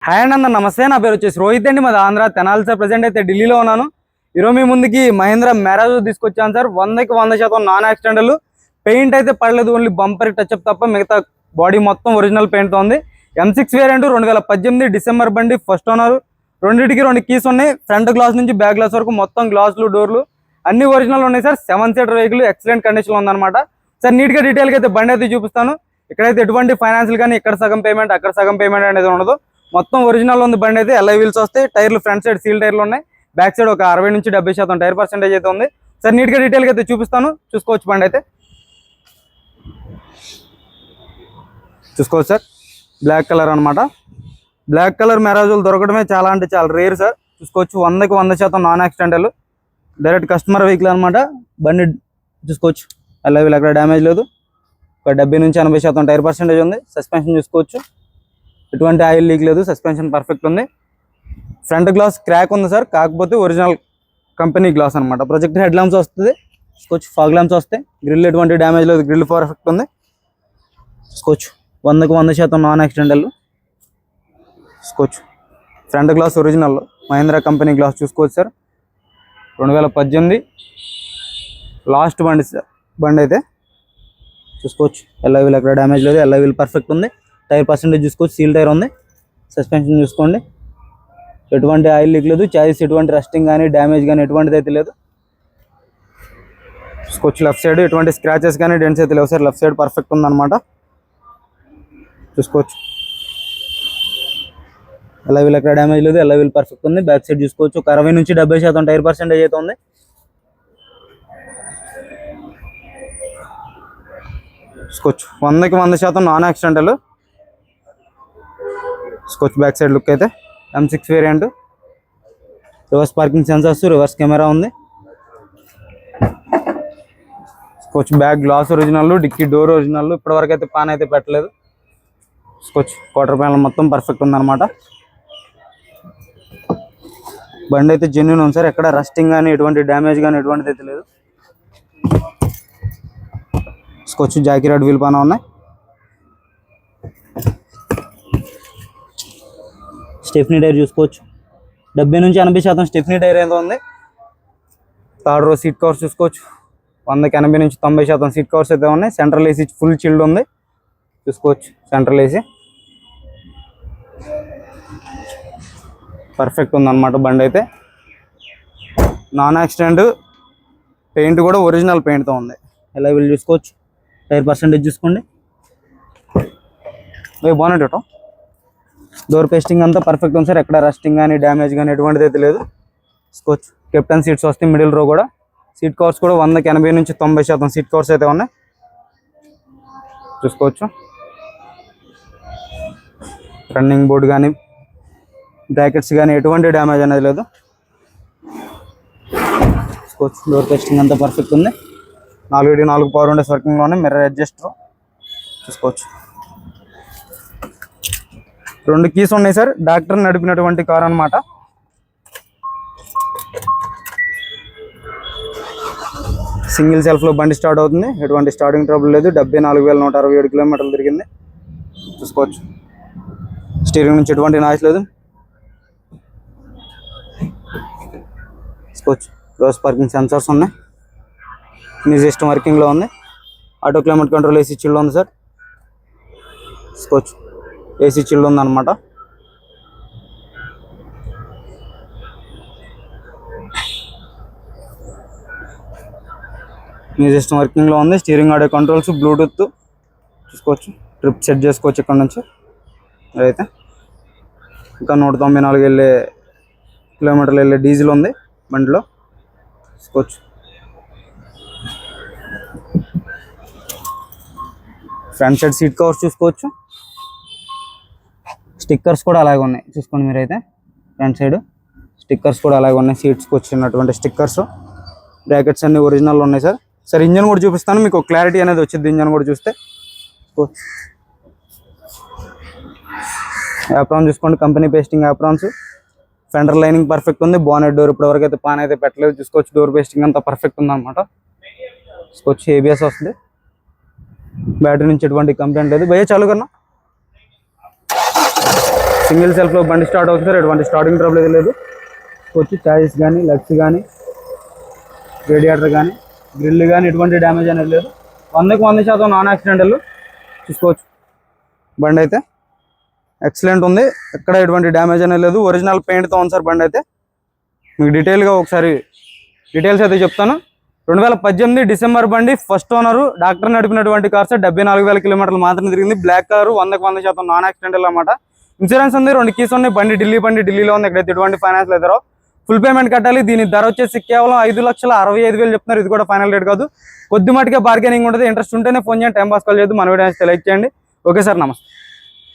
Hi అండి అందరూ నమస్తే. నా పేరు వచ్చేసి రోహిత్ అండి. మాది ఆంధ్ర తెనాలి సార్. ప్రజెంట్ అయితే ఢిల్లీలో ఉన్నాను. ఈరోజు మీ ముందుకి మహీంద్రా మ్యారేజ్ తీసుకొచ్చాను సార్. 100కి 100% non accidental. పెయింట్ అయితే పడలేదు, ఓన్లీ బంపర్ టచ్అప్ తప్ప మిగతా బాడీ మొత్తం ఒరిజినల్ పెయింట్తో ఉంది. M6 వేరియంట్ 2018 డిసెంబర్ బండి, ఫస్ట్ ఓనర్. రెండింటికి 2 కీస్ ఉన్నాయి. ఫ్రంట్ గ్లాస్ నుంచి బ్యాక్ గ్లాస్ వరకు మొత్తం గ్లాసులు డోర్లు అన్ని ఒరిజినల్ ఉన్నాయి sir. 7 seater vehicle excellent condition లో ఉందన్నమాట సార్. నీట్గా డీటెయిల్గా అయితే బండి అయితే చూపిస్తాను. ఇక్కడైతే ఎటువంటి ఫైనాన్షియల్ కానీ ఇక్కడ సగం పేమెంట్ అక్కడ సగం పేమెంట్ అనేది ఉండదు. మొత్తం ఒరిజినల్ ఉంది బండి అయితే. LI వీల్స్ వస్తాయి. టైర్లు ఫ్రంట్ సైడ్ సీల్ టైర్లు ఉన్నాయి. బ్యాక్ సైడ్ ఒక 60 నుంచి 70% టైర్ పర్సెంటేజ్ అయితే ఉంది సార్. నీట్గా డీటెయిల్గా అయితే చూపిస్తాను, చూసుకోవచ్చు. బండి అయితే చూసుకోవచ్చు సార్. బ్లాక్ కలర్ అనమాట. బ్లాక్ కలర్ మ్యారేజ్లు దొరకడమే చాలా అంటే చాలా రేర్ సార్. చూసుకోవచ్చు. 100కి 100% non accidental direct customer vehicle అనమాట. బండి చూసుకోవచ్చు. LI వీల్ అక్కడ డ్యామేజ్ లేదు. ఒక 70 నుంచి 80% టైర్ పర్సెంటేజ్ ఉంది. సస్పెన్షన్ చూసుకోవచ్చు. ఎటువంటి ఆయిల్ లీక్ లేదు. సస్పెన్షన్ పర్ఫెక్ట్ ఉంది. ఫ్రంట్ గ్లాస్ క్రాక్ ఉంది సార్, కాకపోతే ఒరిజినల్ కంపెనీ గ్లాస్ అనమాట. ప్రొజెక్టర్ హెడ్ ల్యాంప్స్ వస్తుంది. చూసుకోవచ్చు. ఫాగ్ ల్యాంప్స్ వస్తాయి. గ్రిల్ ఎటువంటి డ్యామేజ్ లేదు. గ్రిల్ పర్ఫెక్ట్ ఉంది. చూసుకోవచ్చు. 100కి 100% నాన్ యాక్సిడెంటల్ చూసుకోవచ్చు. Front glass original Mahindra company glass చూసుకోవచ్చు సార్. 2018 లాస్ట్ బండి సార్. బండి అయితే చూసుకోవచ్చు. LI వీల్ అక్కడ డ్యామేజ్ లేదు. LI వీల్ పర్ఫెక్ట్ ఉంది. టైర్ పర్సెంటేజ్ చూసుకోవచ్చు. సీల్ టైర్ ఉంది. సస్పెన్షన్ చూసుకోండి. ఎటువంటి ఆయిల్ లీక్ లేదు. చాయిస్ ఎటువంటి రస్టింగ్ కానీ డ్యామేజ్ కానీ ఎటువంటిది అయితే లేదు. చూసుకోవచ్చు. లెఫ్ట్ సైడ్ ఎటువంటి స్క్రాచెస్ కానీ డెంట్స్ అయితే లేవు సార్. లెఫ్ట్ సైడ్ పర్ఫెక్ట్ ఉందన్నమాట. చూసుకోవచ్చు. LI వీల్ అక్కడ డ్యామేజ్ లేదు. LI వీల్ పర్ఫెక్ట్ ఉంది. బ్యాక్ సైడ్ చూసుకోవచ్చు. ఒక 60 నుంచి 70% టైర్ పర్సెంటేజ్ అయితే ఉంది. చూసుకోవచ్చు. 100కి 100% నాన్ యాక్సిడెంటల్ చూసుకోవచ్చు. బ్యాక్ సైడ్ లుక్ అయితే M6 variant. Reverse parking sensors, reverse camera ఉంది. చూసుకోవచ్చు. Back glass original, dickey door original. ఇప్పటివరకు అయితే పాన్ అయితే పెట్టలేదు. చూసుకోవచ్చు. క్వార్టర్ ప్యానల్ మొత్తం పర్ఫెక్ట్ ఉందన్నమాట. బండి అయితే జెన్యూన్ ఉంది సార్. ఎక్కడ రస్టింగ్ కానీ ఎటువంటి డ్యామేజ్ కానీ ఎటువంటిది అయితే లేదు. చూసుకోవచ్చు. జాకీ రాడ్ వీల్ పానా ఉన్నాయి. స్టెఫ్నీ టైర్ చూసుకోవచ్చు. 70 నుంచి 80% స్టెఫ్నీ టైర్ ఏదో ఉంది. థర్డ్ రో సీట్ కవర్స్ చూసుకోవచ్చు. 100కి 80 నుంచి 90% సీట్ కవర్స్ అయితే ఉన్నాయి. సెంట్రల్ ఏసీ ఫుల్ చిల్డ్ ఉంది. చూసుకోవచ్చు. సెంట్రల్ ఏసీ పర్ఫెక్ట్ ఉందన్నమాట. బండి అయితే నాన్ యాక్సిడెంట్. పెయింట్ కూడా ఒరిజినల్ పెయింట్తో ఉంది. LI వీల్ చూసుకోవచ్చు. టైర్ పర్సెంటేజ్ చూసుకోండి. బాగున్నట్టు డోర్ పేస్టింగ్ అంతా పర్ఫెక్ట్ ఉంది సార్. ఎక్కడ రస్టింగ్ కానీ డ్యామేజ్ కానీ ఎటువంటిది అయితే లేదు. చూసుకోవచ్చు. కెప్టెన్ సీట్స్ వస్తాయి. మిడిల్ రో కూడా సీట్ కవర్స్ కూడా 100కి 80 నుంచి 90% సీట్ కవర్స్ అయితే ఉన్నాయి. చూసుకోవచ్చు. రన్నింగ్ బోర్డ్ కానీ బ్రాకెట్స్ కానీ ఎటువంటి డ్యామేజ్ అనేది లేదు. చూసుకోవచ్చు. డోర్ పేస్టింగ్ అంతా పర్ఫెక్ట్ ఉంది. 4 పవర్ విండోస్ వర్కింగ్లో ఉన్నాయి. మిర్రర్ అడ్జస్టర్ చూసుకోవచ్చు. 2 కీస్ ఉన్నాయి సార్. డాక్టర్ నడిపినటువంటి కార్ అనమాట. సింగిల్ సెల్ఫ్లో బండి స్టార్ట్ అవుతుంది. ఎటువంటి స్టార్టింగ్ ట్రబుల్ లేదు. 74,167 కిలోమీటర్లు తిరిగింది. చూసుకోవచ్చు. స్టీరింగ్ నుంచి ఎటువంటి నాయిస్ లేదు. చూసుకోవచ్చు. రివర్స్ పార్కింగ్ సెన్సర్స్ ఉన్నాయి. మ్యూజిక్ సిస్టమ్ వర్కింగ్లో ఉంది. Auto climate control AC chilled ఉంది సార్. చూసుకోవచ్చు. ఏసీ చిల్డ్ ఉంది అనమాట. మ్యూజిక్ సిస్టమ్ వర్కింగ్లో ఉంది. స్టీరింగ్ ఆడియో కంట్రోల్స్, బ్లూటూత్ చూసుకోవచ్చు. ట్రిప్ సెట్ చేసుకోవచ్చు ఇక్కడ నుంచి. అయితే ఇంకా 194 కిలోమీటర్లు వెళ్ళే డీజిల్ ఉంది బండిలో. చూసుకోవచ్చు. ఫ్రంట్ సైడ్ సీట్ కవర్స్ చూసుకోవచ్చు. స్టిక్కర్స్ కూడా అలాగే ఉన్నాయి. చూసుకోండి మీరైతే. ఫ్రంట్ సైడ్ స్టిక్కర్స్ కూడా అలాగే ఉన్నాయి. సీట్స్కి వచ్చినటువంటి స్టిక్కర్స్. బ్రాకెట్స్ అన్ని ఒరిజినల్ ఉన్నాయి సార్. సార్ ఇంజన్ కూడా చూపిస్తాను, మీకు క్లారిటీ అనేది వచ్చింది. ఇంజన్ కూడా చూస్తే యాప్రాన్ చూసుకోండి. Company pasting aprons. Fender lining perfect ఉంది. బానెట్ డోర్ ఇప్పటివరకు అయితే పాన్ అయితే పెట్టలేదు. చూసుకోవచ్చు. డోర్ పేస్టింగ్ అంతా పర్ఫెక్ట్ ఉంది అనమాట. చూసుకోవచ్చు. ABS వస్తుంది. బ్యాటరీ నుంచి ఎటువంటి కంప్లైంట్ లేదు. భయ్యా చాలు కన్నా సింగిల్ సెల్ఫ్లో బండి స్టార్ట్ అవుతుంది సార్, ఎటువంటి స్టార్టింగ్ ట్రబుల్ అయితే లేదు. వచ్చి చాయిస్ కానీ లగ్స్ కానీ రేడియేటర్ కానీ గ్రిల్ కానీ ఎటువంటి డ్యామేజ్ అనేది లేదు. 100% నాన్ యాక్సిడెంటల్ చూసుకోవచ్చు. బండి అయితే ఎక్సలెంట్ ఉంది, ఎక్కడ ఎటువంటి డ్యామేజ్ అనేది లేదు. ఒరిజినల్ పెయింట్తో ఉంది సార్ బండి అయితే. మీకు డీటెయిల్గా ఒకసారి డీటెయిల్స్ అయితే చెప్తాను. 2018 డిసెంబర్ బండి, ఫస్ట్ ఓనరు, డాక్టర్ నడిపినటువంటి కార్ సార్. 74,000 కిలోమీటర్లు మాత్రమే తిరిగింది. బ్లాక్ కలర్, 100% నాన్ యాక్సిడెంటల్ అన్నమాట. ఇన్సూరెన్స్ ఉంది, 2 కీస్ ఉన్నాయి. బండి ఢిల్లీలో ఉంది, ఎక్కడైతే ఎటువంటి ఫైనాన్స్ లేదో. ఫుల్ పేమెంట్ కట్టాలి. దీని ధర వచ్చేసి కేవలం 5,65,000 చెప్తున్నారు. ఇది కూడా ఫైనల్ రేట్ కాదు, కొద్ది మటుకే బార్గెనింగ్ ఉంటుంది. ఇంట్రెస్ట్ ఉంటేనే ఫోన్ చేయండి, టైం పాస్ కాల్ చేయొద్దు. మన వీడియో లైక్ చేయండి. ఓకే సార్, నమస్తే.